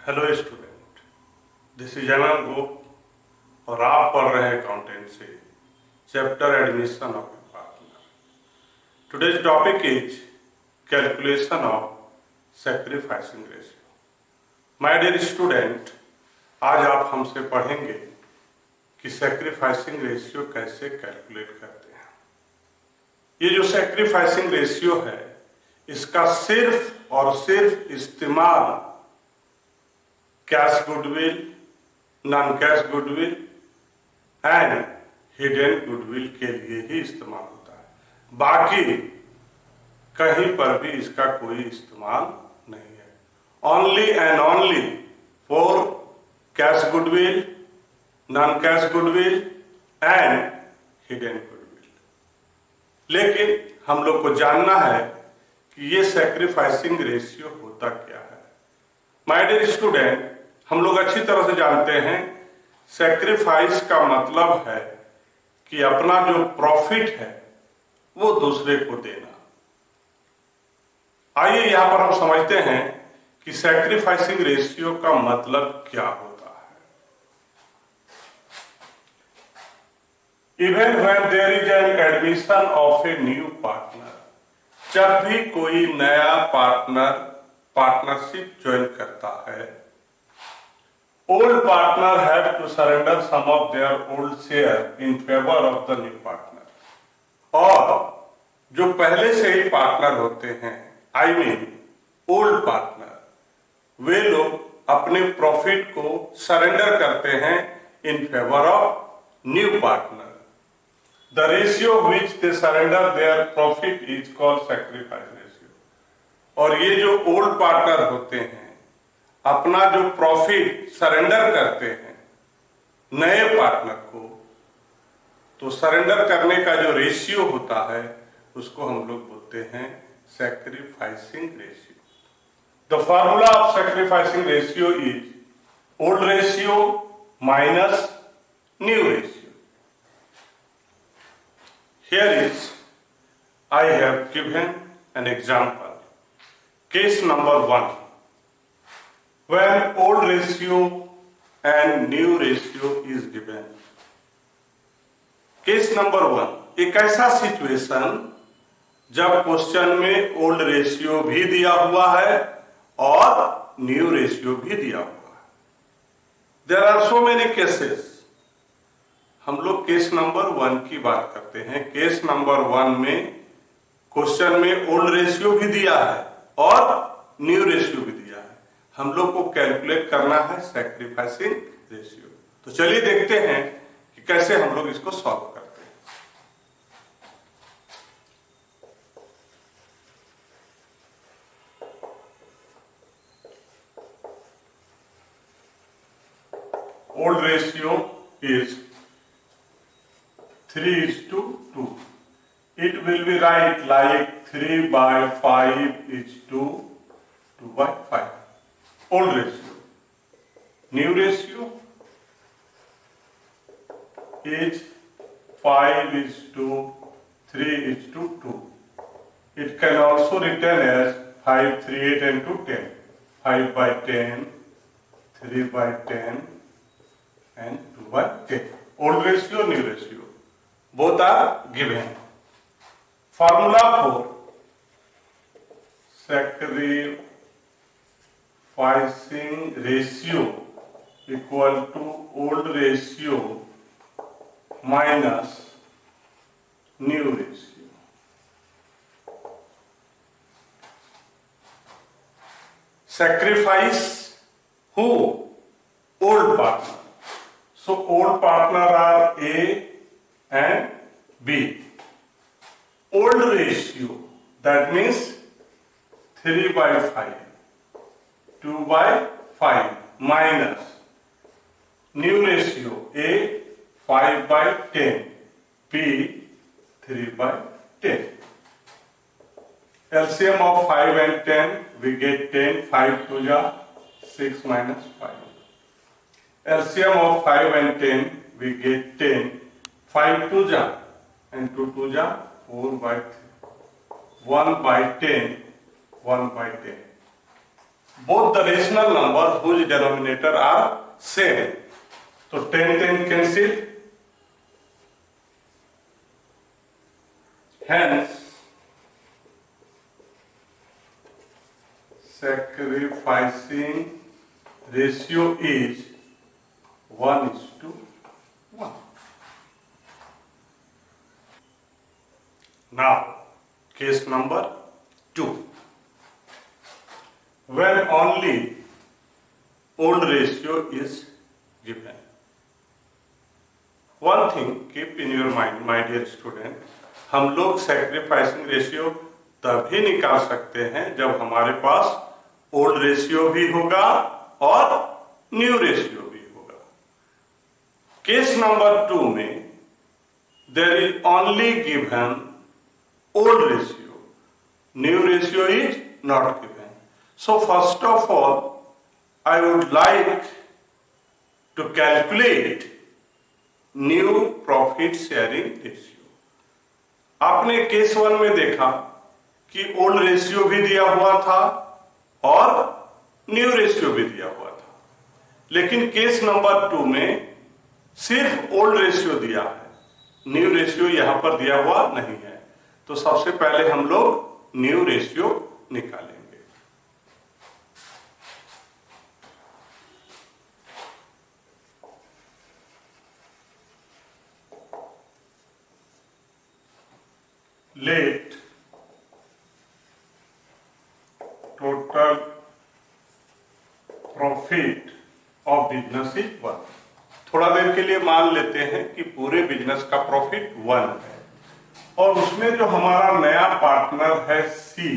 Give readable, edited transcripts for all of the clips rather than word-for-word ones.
Hello student, this is MM Gupta और आप पढ़ रहे हैं accountancy chapter admission of a partner. Today's topic is calculation of sacrificing ratio. My dear student, आज आप हमसे पढ़ेंगे कि सैक्रिफाइसिंग रेशियो कैसे कैलकुलेट करते हैं। ये जो सैक्रिफाइसिंग रेशियो है, इसका सिर्फ और सिर्फ इस्तेमाल cash goodwill, non cash goodwill and hidden goodwill के लिए ही इस्तेमाल होता है। बाकी कहीं पर भी इसका कोई इस्तेमाल नहीं है। Only and only for cash goodwill, non cash goodwill and hidden goodwill. लेकिन हम लोग को जानना है कि ये सैक्रिफाइसिंग रेशियो होता क्या है। माय डियर स्टूडेंट, हम लोग अच्छी तरह से जानते हैं सैक्रिफाइस का मतलब है कि अपना जो प्रॉफिट है वो दूसरे को देना। आइए यहां पर हम समझते हैं कि सैक्रिफाइसिंग रेशियो का मतलब क्या होता है। Even when there is an admission of a new partner, जब भी कोई नया पार्टनर पार्टनरशिप ज्वाइन करता है, old partner have to surrender some of their old share in favor of the new partner। और जो पहले से ही पार्टनर होते हैं, आई मीन ओल्ड पार्टनर, वे लोग अपने प्रॉफिट को सरेंडर करते हैं in favour of new partner. The ratio which they surrender their profit is called sacrifice ratio. और ये जो ओल्ड पार्टनर होते हैं, अपना जो प्रॉफिट सरेंडर करते हैं नए पार्टनर को, तो सरेंडर करने का जो रेशियो होता है उसको हम लोग बोलते हैं sacrificing ratio. The formula of sacrificing ratio is old ratio minus new ratio. Here is I have given an example. Case number 1, when old ratio and new ratio is given। Case number 1, एक ऐसा situation जब question में old ratio भी दिया हुआ है और new ratio भी दिया हुआ है। There are so many cases. हम लोग केस नंबर 1 की बात करते हैं। केस नंबर 1 में क्वेश्चन में ओल्ड रेशियो भी दिया है और न्यू रेशियो भी दिया है। हम लोग को कैलकुलेट करना है सैक्रिफाइसिंग रेशियो। तो चलिए देखते हैं कि कैसे हम लोग इसको सॉल्व करते हैं। Old ratio is 3:2। It will be right like 3/5:2/5। old ratio। new ratio is 5:3:2। it can also written as 5/3 into 10, 5/10, 3/10 and 2/10। old ratio, new ratio, both are given। formula for sacrificing ratio equal to old ratio minus new ratio. Sacrifice who? Old partner. So old partner are A and B. Old ratio that means 3/5, 2/5 minus new ratio A 5/10, B 3/10। LCM of 5 and 10 we get 10, 5 2 ja 6 minus 5। LCM of 5 and 10 we get 10, 5 2 ja and 2 2 ja 4/3, 1/10, 1/10। both the rational numbers whose denominator are same. So 10 cancel. Hence, sacrificing ratio is 1:1. Now, case number 2. When only old ratio is given. One thing keep in your mind, my dear student, हम लोग sacrificing ratio तभी निकाल सकते हैं जब हमारे पास old ratio भी होगा और न्यू रेशियो भी होगा। केस नंबर 2 में there is only given old ratio, new ratio is not given. So first of all, I would like to calculate new profit sharing ratio. आपने केस 1 में देखा कि ओल्ड रेशियो भी दिया हुआ था और न्यू रेशियो भी दिया हुआ था, लेकिन केस नंबर 2 में सिर्फ ओल्ड रेशियो दिया है, न्यू रेशियो यहां पर दिया हुआ नहीं है। तो सबसे पहले हम लोग न्यू रेशियो निकालेंगे। Late total profit of business is 1। थोड़ा देर के लिए मान लेते हैं कि पूरे बिजनेस का प्रॉफिट 1 है और उसमें जो हमारा नया पार्टनर है सी,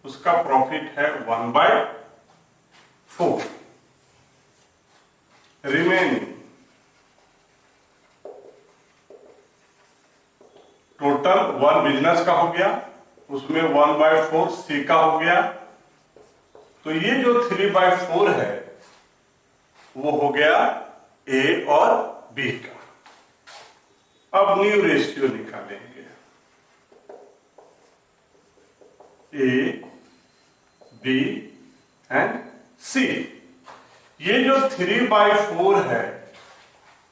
उसका प्रॉफिट है 1/4। रिमेनिंग टोटल 1 बिजनेस का हो गया, उसमें 1/4 सी का हो गया, तो ये जो 3/4 है वो हो गया ए और बी का। अब न्यू रेशियो निकालेंगे, ए बी एंड सी। ये जो 3/4 है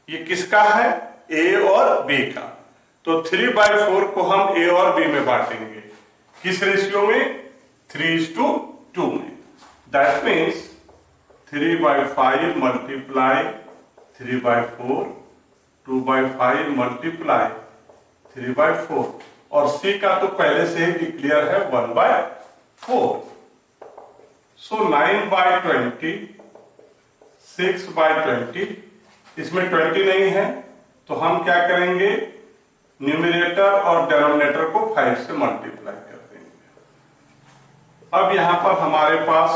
ये किसका है? ए और बी का। तो 3/4 को हम ए और बी में बांटेंगे, किस रेशियो में? 3:2 में। दैट मीन्स 3/5 मल्टीप्लाई 3/4, 2/5 मल्टीप्लाई 3/4, और सी का तो पहले से ही डिक्लेयर है 1/4। सो 9/20, 6/20, इसमें 20 नहीं है तो हम क्या करेंगे? न्यूमरेटर और डिनोमिनेटर को 5 से मल्टीप्लाई कर देंगे। अब यहां पर हमारे पास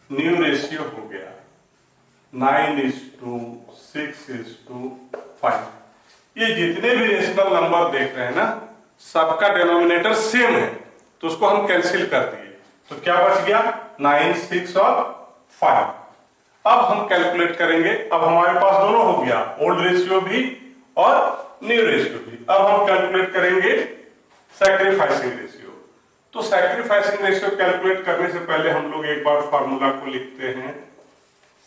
न्यू रेशियो हो गया 9:6:5। ये जितने भी रेशनल नंबर देख रहे हैं ना, सबका डिनोमिनेटर सेम है, तो उसको हम कैंसिल कर दिए, तो क्या बच गया? 9, 6 और 5। अब हम कैलकुलेट करेंगे। अब हमारे पास दोनों हो गया, ओल्ड रेशियो भी और न्यू रेशियो भी। अब हम कैलकुलेट करेंगे सैक्रिफाइसिंग रेशियो। तो सैक्रिफाइसिंग रेशियो कैलकुलेट करने से पहले हम लोग एक बार फार्मूला को लिखते हैं।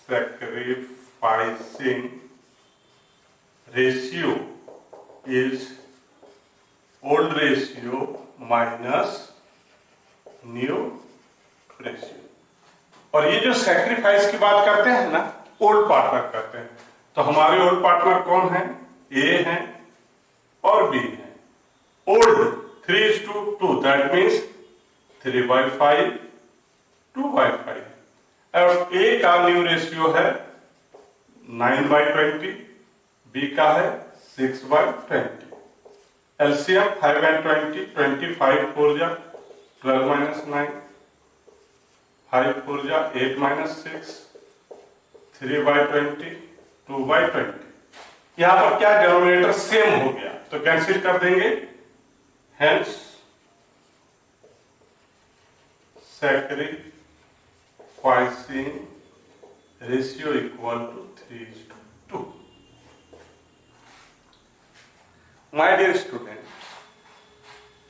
Sacrificing ratio is old ratio minus new ratio. और ये जो सैक्रिफाइस की बात करते हैं ना, ओल्ड पार्टनर करते हैं, तो हमारे ओल्ड पार्टनर कौन है? ए है और बी है। Old 3:2, that means 3/5, 2/5। और ए का न्यू रेशियो है 9/20, बी का है 6/20। एलसीएम 5 and 20, 25 4 जा 12 - 9, 5 4 जा 8 - 6, 3/20, 2/20। यहां पर क्या डिनोमिनेटर सेम हो गया, तो कैंसिल कर देंगे। Hence sacrificing ratio equal to 3:2। My dear student,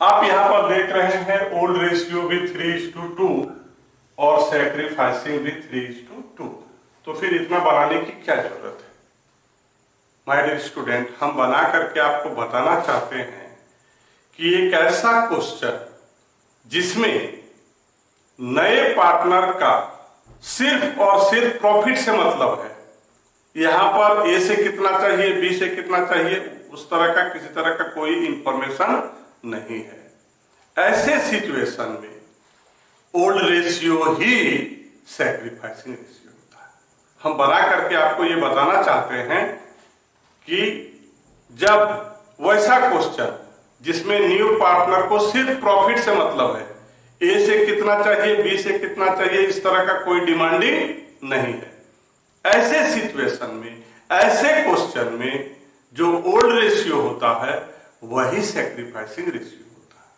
आप यहां पर देख रहे हैं ओल्ड रेशियो भी 3:2 और सैक्रिफाइसिंग भी 3:2। तो फिर इतना बनाने की क्या जरूरत है? माय डियर स्टूडेंट, हम बना करके आपको बताना चाहते हैं कि एक ऐसा क्वेश्चन जिसमें नए पार्टनर का सिर्फ और सिर्फ प्रॉफिट से मतलब है, यहां पर ए से कितना चाहिए, बी से कितना चाहिए, उस तरह का किसी तरह का कोई इंफॉर्मेशन नहीं है। ऐसे सिचुएशन में ओल्ड रेशियो ही सैक्रिफाइसिंग रेशियो होता है। हम बना करके आपको ये बताना चाहते हैं कि जब वैसा क्वेश्चन जिसमें न्यू पार्टनर को सिर्फ प्रॉफिट से मतलब है, ए से कितना चाहिए, बी से कितना चाहिए, इस तरह का कोई डिमांडिंग नहीं है, ऐसे सिचुएशन में, ऐसे क्वेश्चन में जो ओल्ड रेशियो होता है वही सैक्रिफाइसिंग रेशियो होता है।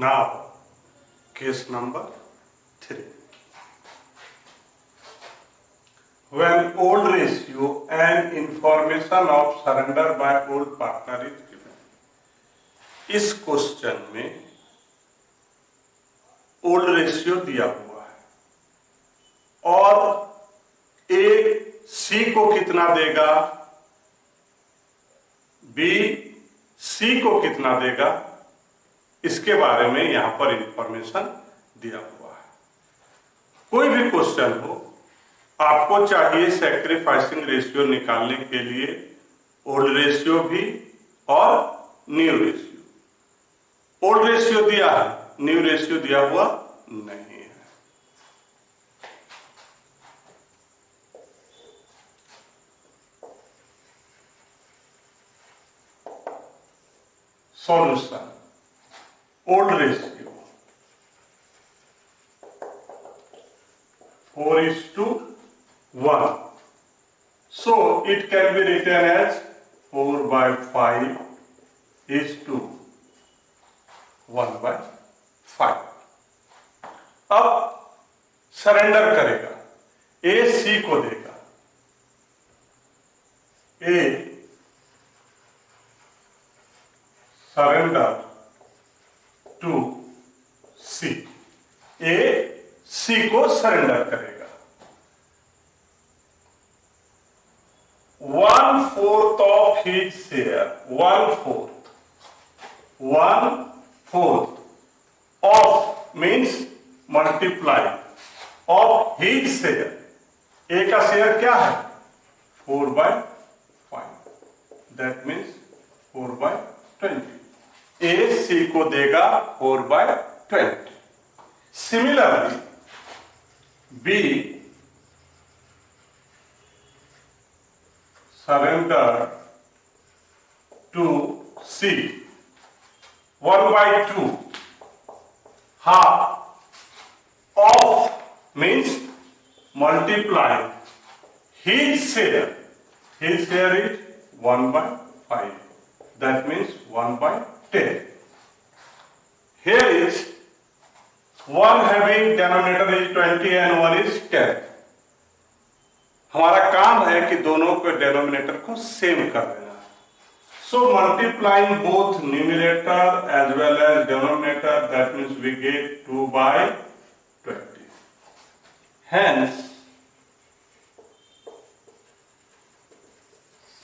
Now case number 3। When old ratio and information of surrender by old partner is given, इस क्वेश्चन में ओल्ड रेशियो दिया हुआ है और ए सी को कितना देगा, बी सी को कितना देगा, इसके बारे में यहां पर इंफॉर्मेशन दिया हुआ है। कोई भी क्वेश्चन हो, आपको चाहिए सैक्रिफाइसिंग रेशियो निकालने के लिए ओल्ड रेशियो भी और न्यू रेशियो। ओल्ड रेशियो दिया है, न्यू रेशियो दिया हुआ नहीं है। Solution: old ratio 4:1, so it can be written as 4/5:1/5। अब सरेंडर करेगा, ए सी को देगा, ए सरेंडर टू सी, ए सी को सरेंडर करेगा। 1/4 of his share, 1/4 of means multiply of his share. A का शेयर क्या है? 4/5, दैट मीन्स 4/20। ए सी को देगा 4/20। Similarly B surrender to C 1/2, half of means multiply his share is 1/5, that means 1/10. Here is one having denominator is 20 and one is 10. हमारा काम है कि दोनों के डेनोमिनेटर को सेम कर देना। So multiplying both numerator as well as denominator, that means we get 2/20। Hence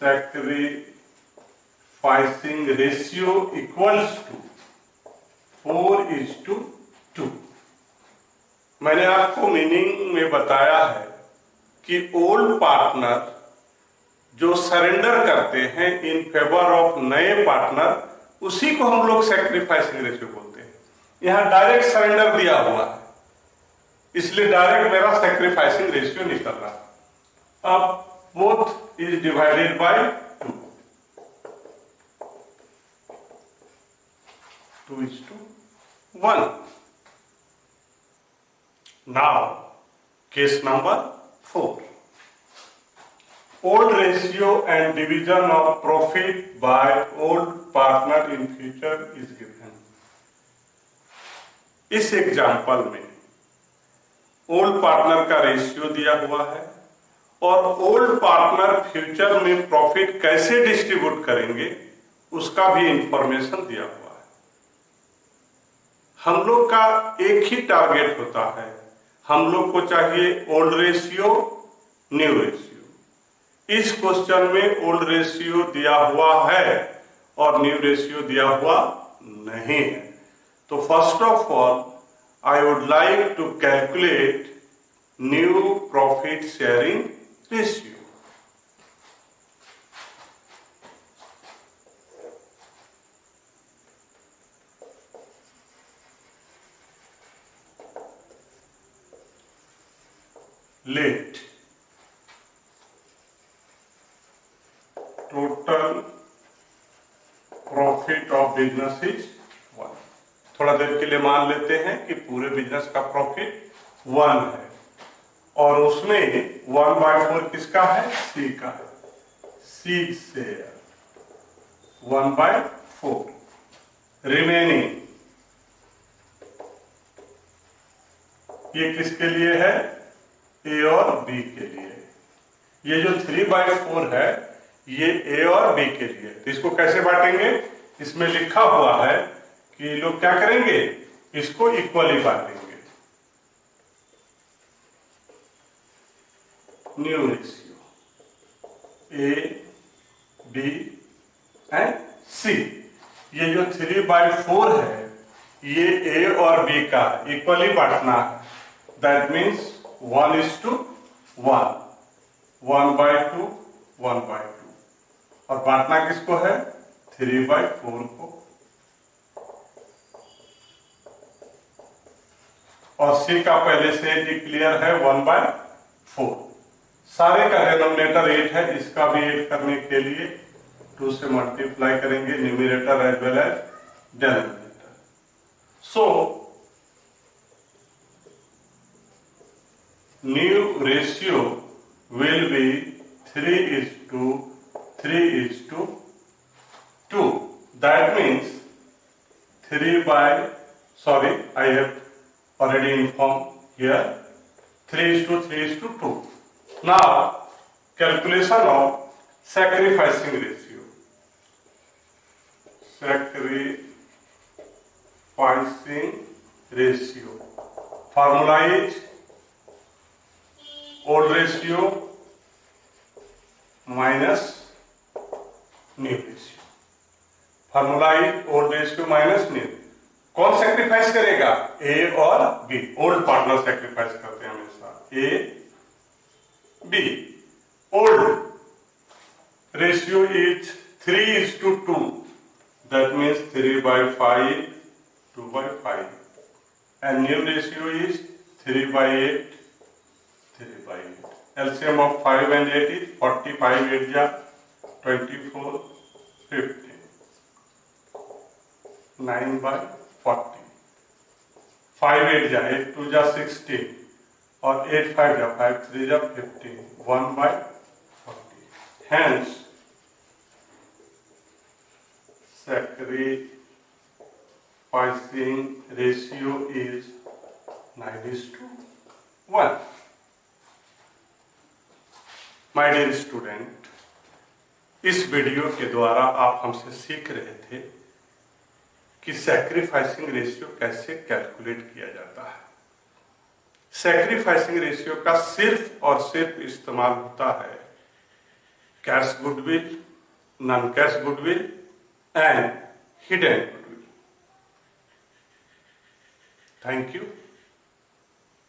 sacrificing ratio equals to 4:2। मैंने आपको मीनिंग में बताया है कि ओल्ड पार्टनर जो सरेंडर करते हैं इन फेवर ऑफ नए पार्टनर, उसी को हम लोग सैक्रिफाइसिंग रेशियो बोलते हैं। यहां डायरेक्ट सरेंडर दिया हुआ है, इसलिए डायरेक्ट मेरा सैक्रिफाइसिंग रेशियो निकल रहा है। अब both is divided by 2:1। Now case number 4। Old ratio and division of profit by old partner in future is given. इस एग्जाम्पल में ओल्ड पार्टनर का रेशियो दिया हुआ है और ओल्ड पार्टनर फ्यूचर में प्रॉफिट कैसे डिस्ट्रीब्यूट करेंगे उसका भी इंफॉर्मेशन दिया हुआ है। हम लोग का एक ही टारगेट होता है, हम लोग को चाहिए ओल्ड रेशियो, न्यू रेशियो। इस क्वेश्चन में ओल्ड रेशियो दिया हुआ है और न्यू रेशियो दिया हुआ नहीं है। तो first of all I would like to calculate new profit sharing ratio. Let total profit of business is 1। थोड़ा देर के लिए मान लेते हैं कि पूरे बिजनेस का प्रॉफिट 1 है और उसमें 1/4 किसका है? सी का है। C share 1/4। रिमेनिंग ये किसके लिए है? ए और बी के लिए। ये जो 3/4 है ये ए और बी के लिए। तो इसको कैसे बांटेंगे? इसमें लिखा हुआ है कि लोग क्या करेंगे, इसको इक्वली बांटेंगे। New ratio A B and C. ये जो 3/4 है ये ए और बी का इक्वली बांटना है। That means 1:1, 1/2, 1/2। और बांटना किसको है? 3/4 को। और सी का पहले से डिक्लेयर है 1/4। सारे का डिनोमिनेटर 8 है, इसका भी 8 करने के लिए 2 से मल्टीप्लाई करेंगे numerator as well as denominator. So new ratio will be 3:2. That means I have already informed here 3:3:2. Now calculation of sacrificing ratio. Sacrificing ratio formula is old ratio minus new ratio. Formula is old ratio minus new. कौन sacrifice करेगा? ए और B. Old partner sacrifice करते हैं हमेशा। A B. Old ratio is 3:2। That means 3/5, 2/5। And new ratio is 3/8, 3/8। LCM of 5 and 8 is 45, 8 जा 24, 15, 9/40। 5 8 जा 8 2 जा 16 और 8 5 जा 5 3 जा 15, 1/40। Hence sacrificing ratio is 9:1। My dear student, इस वीडियो के द्वारा आप हमसे सीख रहे थे कि सैक्रिफाइसिंग रेशियो कैसे कैलकुलेट किया जाता है। सैक्रिफाइसिंग रेशियो का सिर्फ और सिर्फ इस्तेमाल होता है cash goodwill, non cash goodwill and hidden goodwill. Thank you.